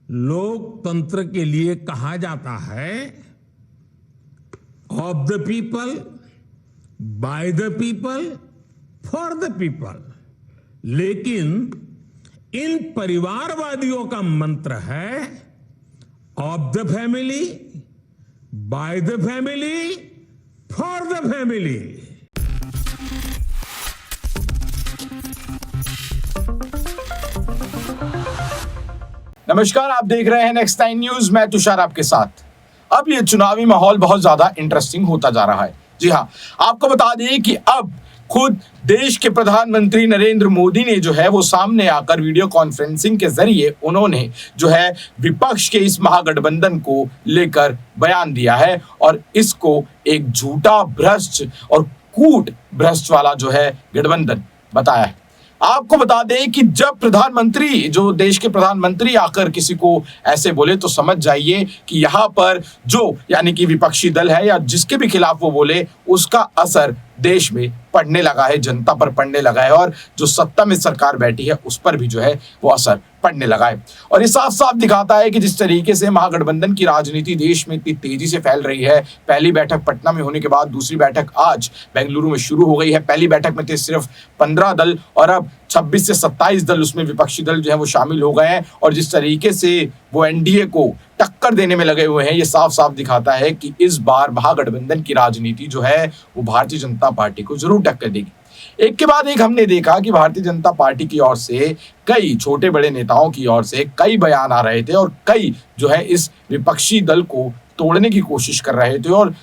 लोकतंत्र के लिए कहा जाता है of the people, by the people, for the people. लेकिन इन परिवारवादियों का मंत्र है of the family, by the family, for the family. नमस्कार, आप देख रहे हैं नेक्स्ट 9 न्यूज। मैं तुषार आपके साथ। अब ये चुनावी माहौल बहुत ज्यादा इंटरेस्टिंग होता जा रहा है। जी हाँ, आपको बता दें कि अब खुद देश के प्रधानमंत्री नरेंद्र मोदी ने जो है वो सामने आकर वीडियो कॉन्फ्रेंसिंग के जरिए उन्होंने जो है विपक्ष के इस महागठबंधन को लेकर बयान दिया है और इसको एक झूठा, भ्रष्ट और कूट भ्रष्ट वाला जो है गठबंधन बताया है। आपको बता दें कि जब प्रधानमंत्री, जो देश के प्रधानमंत्री आकर किसी को ऐसे बोले तो समझ जाइए कि यहाँ पर जो यानी कि विपक्षी दल है या जिसके भी खिलाफ वो बोले उसका असर देश में पड़ने लगा है, जनता पर पड़ने लगा है और जो सत्ता में सरकार बैठी है उस पर भी जो है वो असर पड़ने लगा है। और ये साफ साफ दिखाता है कि जिस तरीके से महागठबंधन की राजनीति देश में इतनी तेजी से फैल रही है। पहली बैठक पटना में होने के बाद दूसरी बैठक आज बेंगलुरु में शुरू हो गई है। पहली बैठक में थे सिर्फ 15 दल और अब 26 से 27 दल, उसमें विपक्षी दल जो है वो शामिल हो गए हैं। और जिस तरीके से वो एनडीए को टक्कर देने में लगे हुए हैं, ये साफ साफ दिखाता है कि इस बार महागठबंधन की राजनीति जो है वो भारतीय जनता पार्टी को जरूर टक्कर देगी। एक के बाद एक हमने देखा कि भारतीय जनता पार्टी की ओर से कई छोटे बड़े नेताओं की ओर से कई बयान आ रहे थे और कई जो है इस विपक्षी दल को तोड़ने की कोशिश कर रहे थे और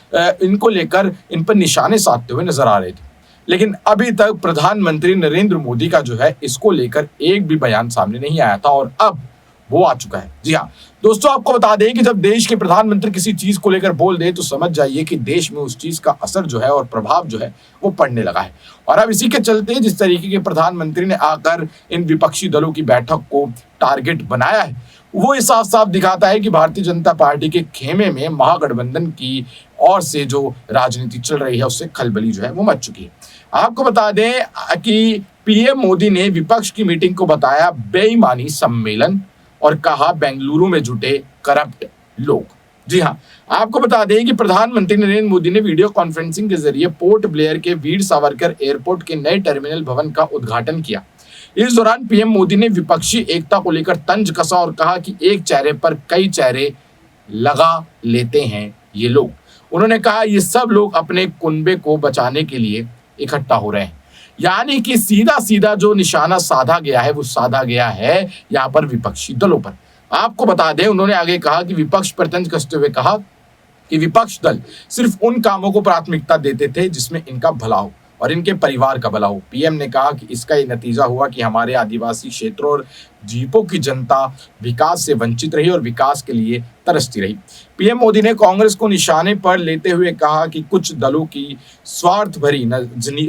इनको लेकर इन पर निशाने साधते हुए नजर आ रहे थे। लेकिन अभी तक प्रधानमंत्री नरेंद्र मोदी का जो है इसको लेकर एक भी बयान सामने नहीं आया था और अब वो आ चुका है। जी हाँ दोस्तों, आपको बता दें कि जब देश के प्रधानमंत्री किसी चीज को लेकर बोल दे तो समझ जाइए कि देश में उस चीज का असर जो है और प्रभाव जो है वो पड़ने लगा है। और अब इसी के चलते जिस तरीके के प्रधानमंत्री ने आकर इन विपक्षी दलों की बैठक को टारगेट बनाया है, वो साफ साफ दिखाता है कि भारतीय जनता पार्टी के खेमे में महागठबंधन की ओर से जो राजनीति चल रही है उससे खलबली जो है वो मच चुकी है। आपको बता दें कि पीएम मोदी ने विपक्ष की मीटिंग को बताया बेईमानी सम्मेलन और कहा बेंगलुरु में जुटे करप्ट लोग। जी हाँ, आपको बता दें कि प्रधानमंत्री नरेंद्र मोदी ने वीडियो कॉन्फ्रेंसिंग के जरिए पोर्ट ब्लेयर के वीर सावरकर एयरपोर्ट के नए टर्मिनल भवन का उद्घाटन किया। इस दौरान पीएम मोदी ने विपक्षी एकता को लेकर तंज कसा और कहा कि एक चेहरे पर कई चेहरे लगा लेते हैं ये लोग। उन्होंने कहा ये सब लोग अपने कुनबे को बचाने के लिए इकट्ठा हो रहे हैं। यानी कि सीधा सीधा जो निशाना साधा गया है वो साधा गया है यहाँ पर विपक्षी दलों पर। आपको बता दें, उन्होंने आगे कहा कि विपक्ष पर तंज कसते हुए कहा कि विपक्ष दल सिर्फ उन कामों को प्राथमिकता देते थे जिसमें इनका भला हो और इनके परिवार का भला हो। पीएम ने कहा कि इसका ये नतीजा हुआ कि हमारे आदिवासी क्षेत्रों और द्वीपों की जनता विकास से वंचित रही और विकास के लिए तरसती रही। पीएम मोदी ने कांग्रेस को निशाने पर लेते हुए कहा कि कुछ दलों की स्वार्थ भरी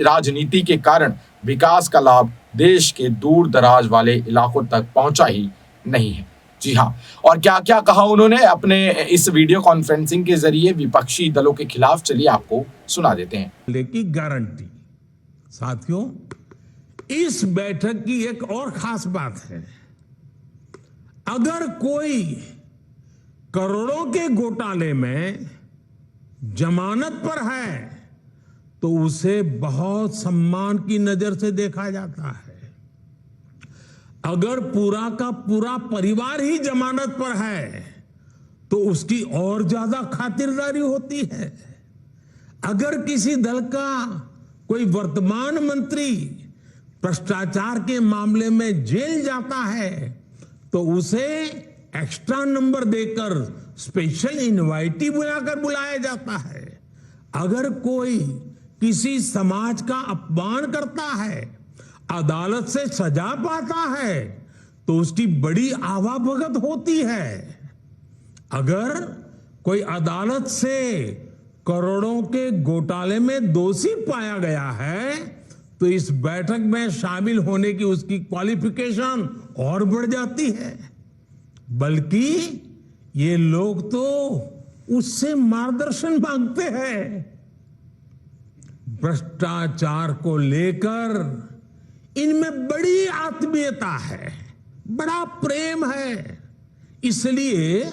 राजनीति के कारण विकास का लाभ देश के दूर दराज वाले इलाकों तक पहुंचा ही नहीं है। जी हाँ, और क्या क्या कहा उन्होंने अपने इस वीडियो कॉन्फ्रेंसिंग के जरिए विपक्षी दलों के खिलाफ, चलिए आपको सुना देते हैं। लेकिन गारंटी साथियों, इस बैठक की एक और खास बात है, अगर कोई करोड़ों के घोटाले में जमानत पर है तो उसे बहुत सम्मान की नजर से देखा जाता है। अगर पूरा का पूरा परिवार ही जमानत पर है तो उसकी और ज्यादा खातिरदारी होती है। अगर किसी दल का कोई वर्तमान मंत्री भ्रष्टाचार के मामले में जेल जाता है तो उसे एक्स्ट्रा नंबर देकर स्पेशल इनवाइटी बुलाकर बुलाया जाता है। अगर कोई किसी समाज का अपमान करता है, अदालत से सजा पाता है तो उसकी बड़ी आवाभगत होती है। अगर कोई अदालत से करोड़ों के घोटाले में दोषी पाया गया है तो इस बैठक में शामिल होने की उसकी क्वालिफिकेशन और बढ़ जाती है। बल्कि ये लोग तो उससे मार्गदर्शन मांगते हैं। भ्रष्टाचार को लेकर इनमें बड़ी आत्मीयता है, बड़ा प्रेम है। इसलिए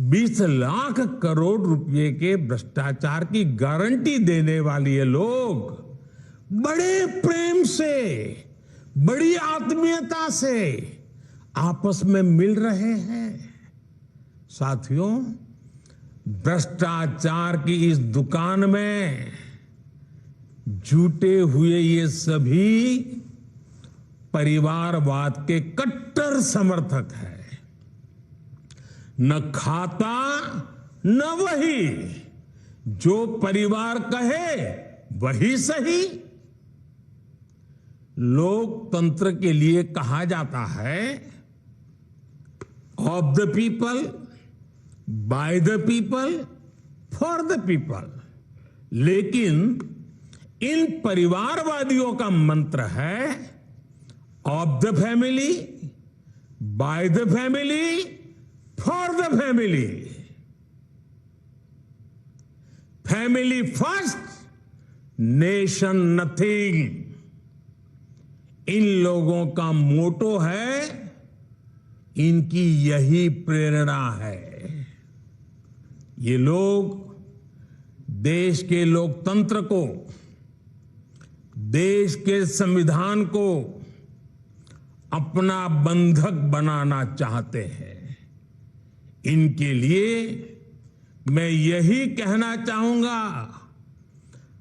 20 लाख करोड़ रुपए के भ्रष्टाचार की गारंटी देने वाले ये लोग बड़े प्रेम से, बड़ी आत्मीयता से आपस में मिल रहे हैं। साथियों, भ्रष्टाचार की इस दुकान में जुटे हुए ये सभी परिवारवाद के कट्टर समर्थक हैं। न खाता न वही, जो परिवार कहे वही सही। लोकतंत्र के लिए कहा जाता है of the people, by the people, for the people. लेकिन इन परिवारवादियों का मंत्र है of the family, by the family, for the family. Family first, nation nothing. इन लोगों का मोटो है, इनकी यही प्रेरणा है। ये लोग देश के लोकतंत्र को, देश के संविधान को अपना बंधक बनाना चाहते हैं। इनके लिए मैं यही कहना चाहूंगा,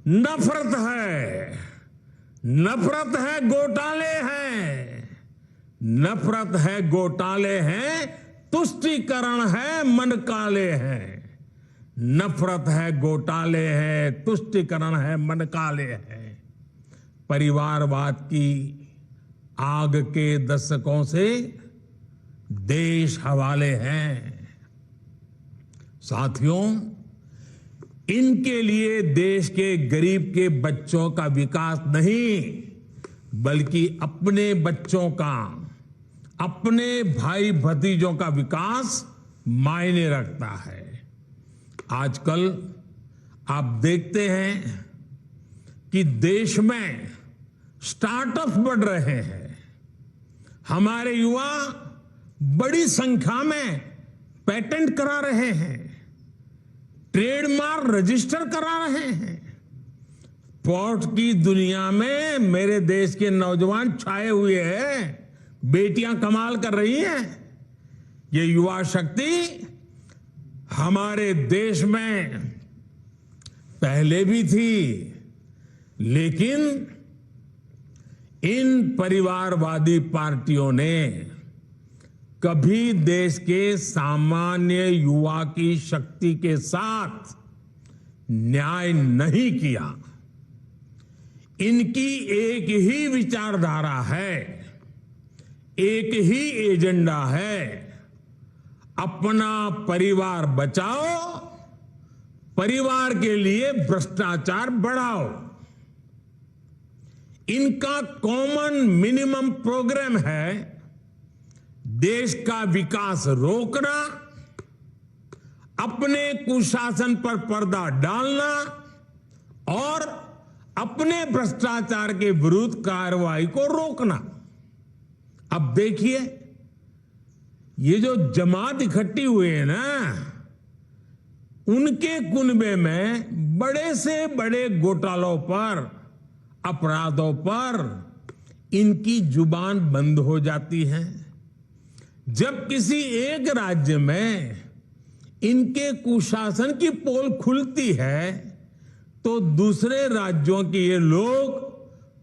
नफरत है, नफरत है, घोटाले हैं, नफरत है, घोटाले हैं, तुष्टीकरण है, मन काले हैं। नफरत है, घोटाले हैं, तुष्टीकरण है, मन काले हैं। परिवारवाद की आग के दशकों से देश हवाले हैं। साथियों, इनके लिए देश के गरीब के बच्चों का विकास नहीं, बल्कि अपने बच्चों का, अपने भाई भतीजों का विकास मायने रखता है। आजकल आप देखते हैं कि देश में स्टार्टअप बढ़ रहे हैं। हमारे युवा बड़ी संख्या में पेटेंट करा रहे हैं, ट्रेडमार्क रजिस्टर करा रहे हैं। स्पोर्ट की दुनिया में मेरे देश के नौजवान छाए हुए हैं, बेटियां कमाल कर रही हैं। ये युवा शक्ति हमारे देश में पहले भी थी, लेकिन इन परिवारवादी पार्टियों ने कभी देश के सामान्य युवा की शक्ति के साथ न्याय नहीं किया। इनकी एक ही विचारधारा है, एक ही एजेंडा है, अपना परिवार बचाओ, परिवार के लिए भ्रष्टाचार बढ़ाओ। इनका कॉमन मिनिमम प्रोग्राम है देश का विकास रोकना, अपने कुशासन पर पर्दा डालना और अपने भ्रष्टाचार के विरुद्ध कार्रवाई को रोकना। अब देखिए, ये जो जमात इकट्ठी हुई है ना, उनके कुनबे में बड़े से बड़े घोटालों पर, अपराधों पर इनकी जुबान बंद हो जाती है। जब किसी एक राज्य में इनके कुशासन की पोल खुलती है, तो दूसरे राज्यों के ये लोग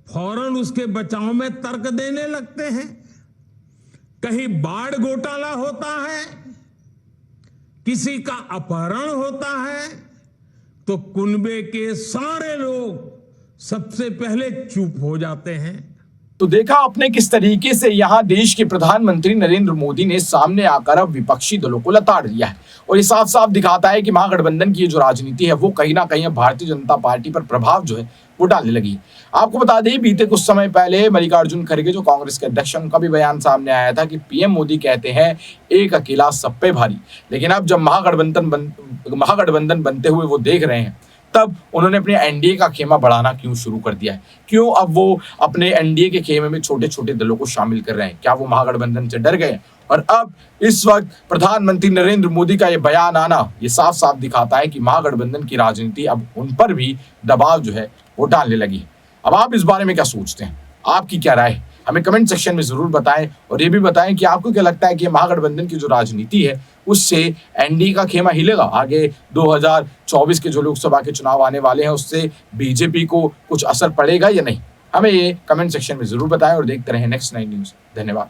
फौरन उसके बचाव में तर्क देने लगते हैं। कहीं बाढ़ घोटाला होता है, किसी का अपहरण होता है, तो कुनबे के सारे लोग सबसे पहले चुप हो जाते हैं। तो देखा आपने किस तरीके से यहाँ देश के प्रधानमंत्री नरेंद्र मोदी ने सामने आकर अब विपक्षी दलों को लताड़ दिया है। और ये साफ साफ दिखाता है कि महागठबंधन की जो राजनीति है वो कहीं ना कहीं भारतीय जनता पार्टी पर प्रभाव जो है वो डालने लगी। आपको बता दें, बीते कुछ समय पहले मल्लिकार्जुन खड़गे जो कांग्रेस के अध्यक्ष, उनका भी बयान सामने आया था कि पीएम मोदी कहते हैं एक अकेला सब पे भारी। लेकिन अब जब महागठबंधन बनते हुए वो देख रहे हैं, तब उन्होंने अपने एनडीए का खेमा बढ़ाना क्यों शुरू कर दिया है? क्यों अब वो अपने एनडीए के खेमे में छोटे छोटे दलों को शामिल कर रहे हैं? क्या वो महागठबंधन से डर गए? और अब इस वक्त प्रधानमंत्री नरेंद्र मोदी का ये बयान आना ये साफ साफ दिखाता है कि महागठबंधन की राजनीति अब उन पर भी दबाव जो है वो डालने लगी है। अब आप इस बारे में क्या सोचते हैं? आपकी क्या राय है? हमें कमेंट सेक्शन में जरूर बताएं और ये भी बताएं कि आपको क्या लगता है कि महागठबंधन की जो राजनीति है उससे एनडीए का खेमा हिलेगा? आगे 2024 के जो लोकसभा के चुनाव आने वाले हैं उससे बीजेपी को कुछ असर पड़ेगा या नहीं? हमें ये कमेंट सेक्शन में जरूर बताएं और देखते रहें नेक्स्ट 9 न्यूज। धन्यवाद।